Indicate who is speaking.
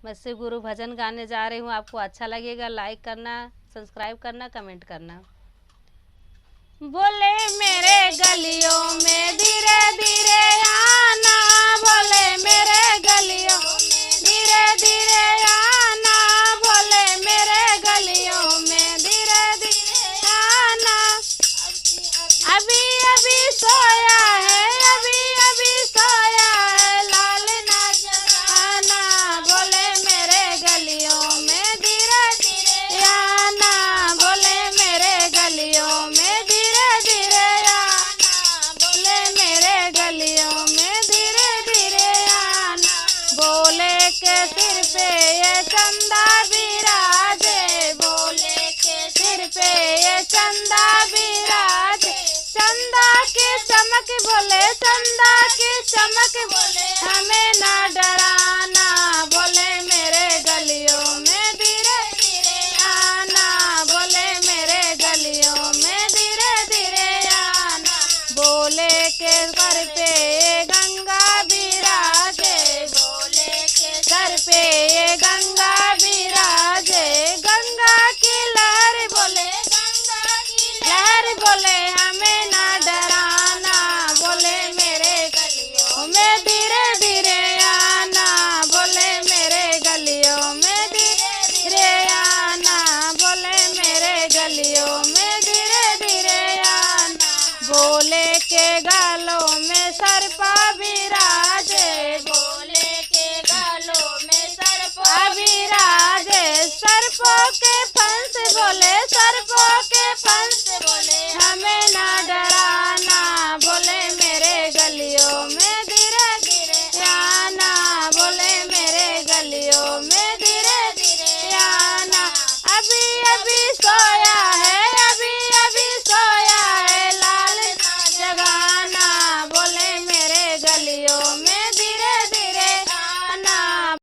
Speaker 1: मैं शिव गुरु भजन गाने जा रही हूँ। आपको अच्छा लगेगा, लाइक करना, सब्सक्राइब करना, कमेंट करना। बोले मेरे गलियों में धीरे धीरे आना, बोले मेरे गलियों में धीरे धीरे आना, बोले मेरे गलियों में धीरे धीरे आना। अभी अभी सोया है, अभी अभी सोया है, लाल ना जगाना, बोले मेरे गलियों में धीरे धीरे आना, बोले मेरे गलियों में धीरे धीरे आना, बोले मेरे गलियों में धीरे धीरे आना। बोले के सिर पे ये चंदा बिराजे, बोले के सिर पे ये चंदा बिराजे, चंदा की चमक बोले, चंदा की चमक बोले, हमें ना डराना, बोले मेरे गलियों में धीरे धीरे आना, बोले मेरे गलियों में धीरे धीरे आना। बोले के सर पे ये गंगा बिराजे, बोले के सर पे ये गंगा बिराजे, गंगा की लहर बोले, गंगा की लहर बोले, हमें ना डराना, बोले मेरे गलियों में धीरे धीरे आना, बोले मेरे गलियों में धीरे धीरे आना, बोले मेरे गलियों में धीरे धीरे आना। बोले के गालों में सर्पा बिराजे, बोले के गालों में सर्पा बिराजे, सर्पों के फंस बोले, सर्पों के फंस बोले, हमें ना डरा